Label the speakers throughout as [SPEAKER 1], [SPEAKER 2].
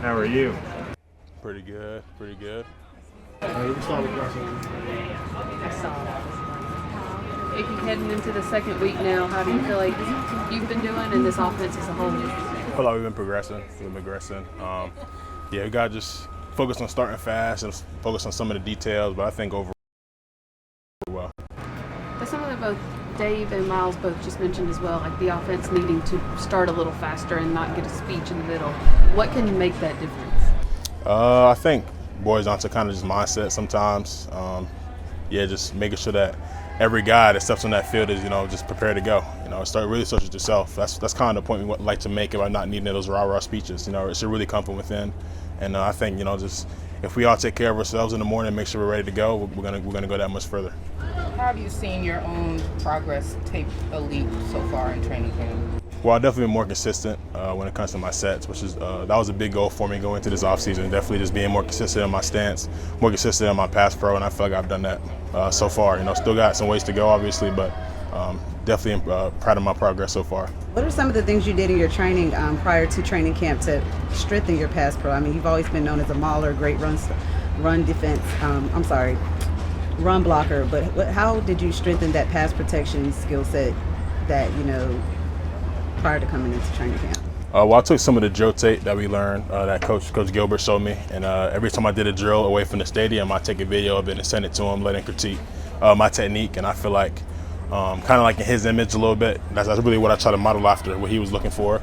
[SPEAKER 1] How are you?
[SPEAKER 2] Pretty good, pretty good.
[SPEAKER 3] I saw that. Ikem, heading into the second week now, how do you feel like you've been doing and this offense as a whole?
[SPEAKER 2] I feel like we've been progressing. Yeah, we got to just focus on starting fast and focus on some of the details, but I think overall well.
[SPEAKER 3] That's something that both Dave and Miles both just mentioned as well, like the offense needing to start a little faster and not get a speech in the middle. What can make that difference?
[SPEAKER 2] I think boys onto kind of just mindset sometimes. Just making sure that every guy that steps on that field is, just prepared to go. Start with yourself. That's kind of the point we would like to make about not needing those rah-rah speeches. It should really come from within. And I think, just if we all take care of ourselves in the morning and make sure we're ready to go, we're gonna go that much further.
[SPEAKER 4] How have you seen your own progress take a leap so far in training camp?
[SPEAKER 2] Well, I've definitely been more consistent when it comes to my sets, which is that was a big goal for me going into this offseason. Definitely just being more consistent in my stance, more consistent in my pass pro, and I feel like I've done that so far. Still got some ways to go, obviously, but definitely proud of my progress so far.
[SPEAKER 5] What are some of the things you did in your training prior to training camp to strengthen your pass pro? I mean, you've always been known as a mauler, great run blocker, but how did you strengthen that pass protection skill set that, prior to coming into training camp?
[SPEAKER 2] I took some of the drill tape that we learned that Coach Gilbert showed me, and every time I did a drill away from the stadium, I take a video of it and send it to him, let him critique my technique, and I feel like kind of like in his image a little bit. That's really what I try to model after, what he was looking for,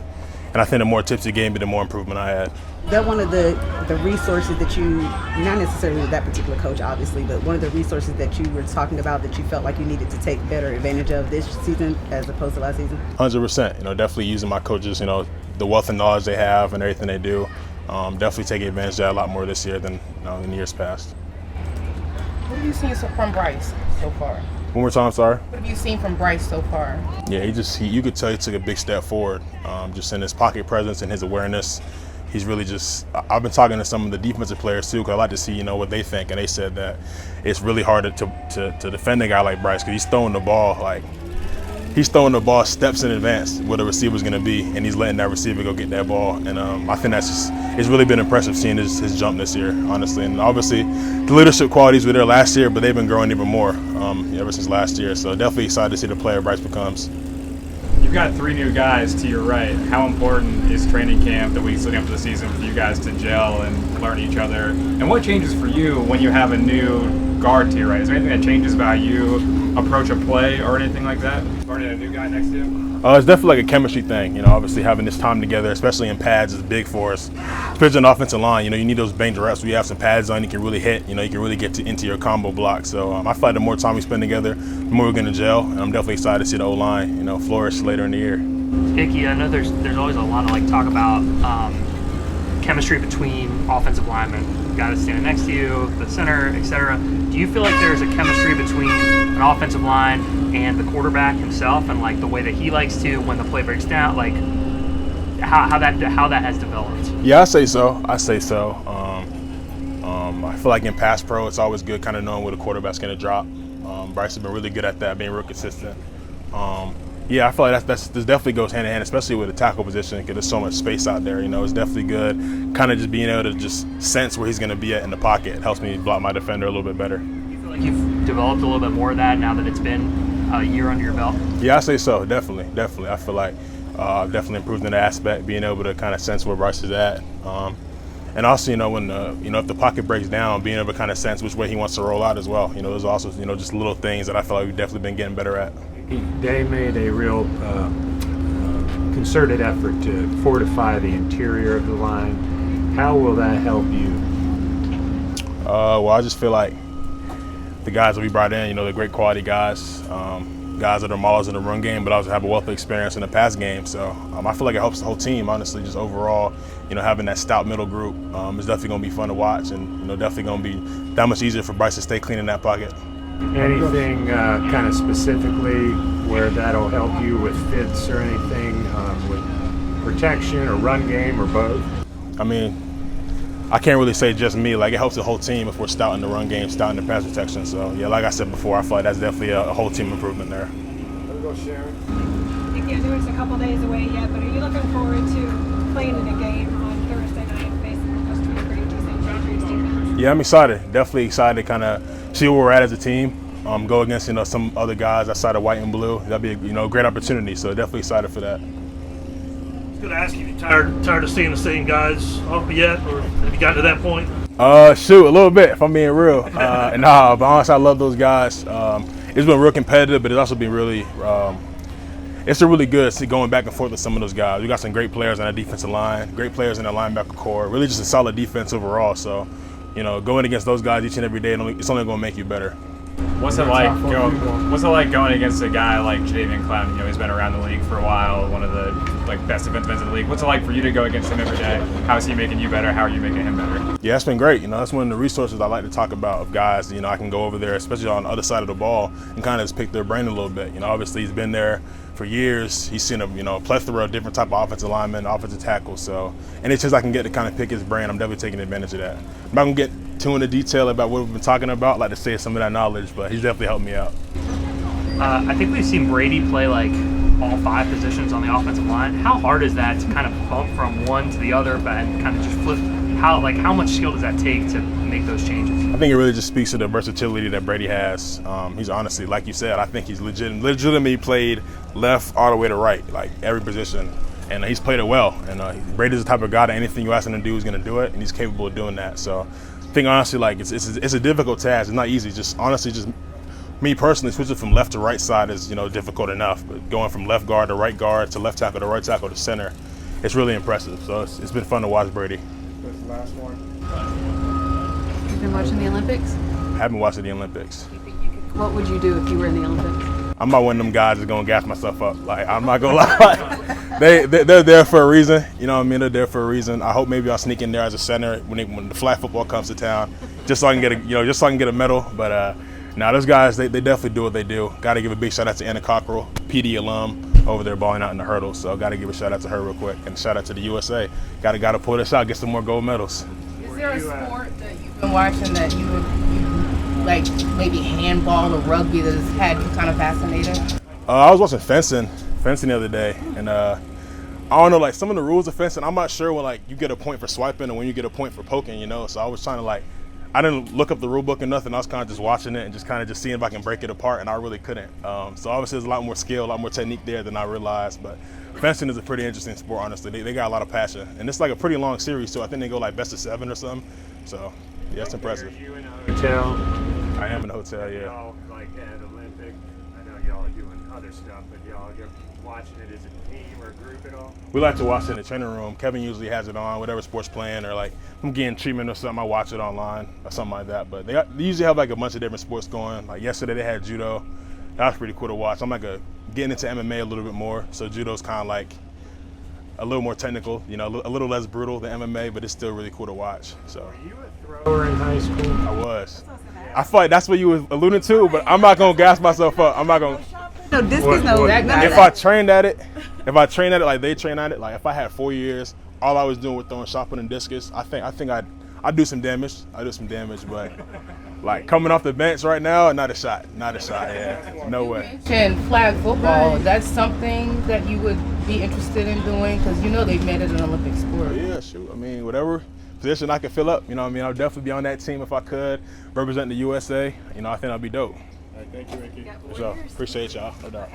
[SPEAKER 2] and I think the more tips he gave me, the more improvement I had.
[SPEAKER 5] Is that one of the resources that you, not necessarily with that particular coach, obviously, but one of the resources that you were talking about that you felt like you needed to take better advantage of this season as opposed to last season?
[SPEAKER 2] 100%. Definitely using my coaches, the wealth of knowledge they have and everything they do. Definitely taking advantage of that a lot more this year than in years past.
[SPEAKER 4] What have you seen from Bryce so far?
[SPEAKER 2] One more time, sorry.
[SPEAKER 4] What have you seen from Bryce so far?
[SPEAKER 2] Yeah, you could tell he took a big step forward, just in his pocket presence and his awareness. He's really I've been talking to some of the defensive players too, because I like to see, what they think, and they said that it's really hard to defend a guy like Bryce, because he's throwing the ball steps in advance where the receiver's going to be, and he's letting that receiver go get that ball. And I think it's really been impressive seeing his jump this year, honestly. And obviously, the leadership qualities were there last year, but they've been growing even more ever since last year. So definitely excited to see the player Bryce becomes.
[SPEAKER 1] You've got 3 new guys to your right. How important is training camp, the weeks leading up to the season, for you guys to gel and learn each other? And what changes for you when you have a new guard to your right? Is there anything that changes about you approach a play or anything like that? Learning a new guy next to you?
[SPEAKER 2] It's definitely like a chemistry thing. Obviously having this time together, especially in pads, is big for us. Especially on the offensive line, you need those banked reps where you have some pads on, you can really hit, you can really get into your combo block. So I feel like the more time we spend together, the more we're going to gel, and I'm definitely excited to see the O-line, flourish later in the year.
[SPEAKER 6] Icky, I know there's always a lot of talk about chemistry between offensive linemen, guy that's standing next to you, the center, etc. Do you feel like there's a chemistry between an offensive line and the quarterback himself, and the way that he likes to, when the play breaks down, how that has developed?
[SPEAKER 2] Yeah, I say so. I feel like in pass pro, it's always good kind of knowing where the quarterback's going to drop. Bryce has been really good at that, being real consistent. I feel like this definitely goes hand in hand, especially with the tackle position, because there's so much space out there. It's definitely good, kind of just being able to just sense where he's going to be at in the pocket. It helps me block my defender a little bit better.
[SPEAKER 6] You feel like you've developed a little bit more of that now that it's been a year under your belt?
[SPEAKER 2] Yeah, I say so. Definitely. I feel like I've definitely improved in that aspect, being able to kind of sense where Bryce is at. And also, when if the pocket breaks down, being able to kind of sense which way he wants to roll out as well. There's also just little things that I feel like we've definitely been getting better at.
[SPEAKER 7] They made a real concerted effort to fortify the interior of the line. How will that help you?
[SPEAKER 2] Well, I just feel like the guys that we brought in, they're great quality guys, guys that are maulers in the run game, but also have a wealth of experience in the pass game. So I feel like it helps the whole team, honestly, just overall. Having that stout middle group is definitely going to be fun to watch, and definitely going to be that much easier for Bryce to stay clean in that pocket.
[SPEAKER 7] Anything kind of specifically where that'll help you with fits or anything with protection or run game or both?
[SPEAKER 2] I mean, I can't really say just me. It helps the whole team if we're stout in the run game, stout in the pass protection. So, yeah, like I said before, I feel like that's definitely a whole team improvement there.
[SPEAKER 8] There we go, Sharon. I know it's a couple days away yet, but are you looking forward to playing in a game on Thursday night, basically?
[SPEAKER 2] Yeah, I'm excited. Definitely excited to kind of see where we're at as a team. Go against some other guys outside of white and blue. That'd be a great opportunity. So definitely excited for that.
[SPEAKER 9] I was going to ask you, tired of seeing the same guys yet, or have you gotten to that point?
[SPEAKER 2] Shoot, a little bit, if I'm being real. But honestly, I love those guys. It's been real competitive, but it's also been really, it's really good to see going back and forth with some of those guys. We got some great players on that defensive line, great players in the linebacker core, really just a solid defense overall. So, going against those guys each and every day, it's only going to make you better.
[SPEAKER 1] What's it like going against a guy like Ikem Ekwonu? He's been around the league for a while, one of the best defensive ends in the league. What's it like for you to go against him every day? How is he making you better? How are you making him better?
[SPEAKER 2] Yeah, it's been great. That's one of the resources I like to talk about of guys. I can go over there, especially on the other side of the ball, and kind of just pick their brain a little bit. Obviously he's been there for years. He's seen a plethora of different type of offensive linemen, offensive tackles. So any chance I can get to kind of pick his brain, I'm definitely taking advantage of that. I'm not gonna get too into detail about what we've been talking about. I like to say some of that knowledge, but he's definitely helped me out.
[SPEAKER 6] I think we've seen Brady play all 5 positions on the offensive line. How hard is that to kind of bump from one to the other and kind of just flip? How much skill does that take to make those changes?
[SPEAKER 2] I think it really just speaks to the versatility that Brady has. He's honestly, like you said, I think he's legitimately played left all the way to right, every position. And he's played it well. And Brady's the type of guy that anything you ask him to do, he's going to do it, and he's capable of doing that. So I think honestly, it's a difficult task. It's not easy. Just me personally, switching from left to right side is difficult enough. But going from left guard to right guard to left tackle to right tackle to center, it's really impressive. So it's been fun to watch Brady.
[SPEAKER 8] This last one.
[SPEAKER 3] You've been watching the Olympics?
[SPEAKER 2] I haven't watched the Olympics.
[SPEAKER 3] What would you do if you were in the Olympics?
[SPEAKER 2] I'm not one of them guys that's gonna gas myself up. I'm not gonna lie. They're there for a reason. They're there for a reason. I hope maybe I'll sneak in there as a center when the flag football comes to town, just so I can get a medal. But those guys, they definitely do what they do. Got to give a big shout out to Anna Cockrell, PD alum, over there balling out in the hurdles. So got to give a shout out to her real quick, and shout out to the USA. Got to pull this out, get some more gold medals.
[SPEAKER 4] Is there a sport that you've been watching that you like, maybe handball or rugby, that has had you kind of fascinated?
[SPEAKER 2] I was watching fencing the other day, and I don't know, some of the rules of fencing, I'm not sure when you get a point for swiping and when you get a point for poking, So I was trying to I didn't look up the rule book or nothing. I was kind of just watching it and just seeing if I can break it apart, and I really couldn't. So obviously there's a lot more skill, a lot more technique there than I realized. But fencing is a pretty interesting sport, honestly. They got a lot of passion, and it's a pretty long series too. I think they go best of 7 or something. So yeah, it's impressive.
[SPEAKER 7] Are you in a hotel?
[SPEAKER 2] I am in a hotel, yeah.
[SPEAKER 7] Y'all at Olympic? I know y'all are doing other stuff, but y'all are watching it as a team or a group at all?
[SPEAKER 2] We like to watch it in the training room. Kevin usually has it on, whatever sport's playing, or if I'm getting treatment or something, I watch it online or something like that. But they usually have a bunch of different sports going. Yesterday they had judo. That was pretty cool to watch. I'm getting into MMA a little bit more, so judo's kind of a little more technical, a little less brutal than MMA, but it's still really cool to watch. So.
[SPEAKER 7] Were you a thrower in high school?
[SPEAKER 2] I was. I feel like that's what you were alluding to, but I'm not gonna gas myself up. I'm not gonna.
[SPEAKER 5] No, discus, no.
[SPEAKER 2] If I trained at it like they train at it, if I had 4 years, all I was doing was throwing shot put and discus, I think I'd do some damage. But coming off the bench right now, not a shot. Yeah, no way.
[SPEAKER 4] And flag football, that's something that you would be interested in doing, because they've made it an Olympic sport.
[SPEAKER 2] Yeah, shoot. Whatever position I could fill up, I'll definitely be on that team if I could, represent the USA. I think that'd be dope.
[SPEAKER 8] All right, thank you, Ricky.
[SPEAKER 2] So appreciate y'all, no doubt.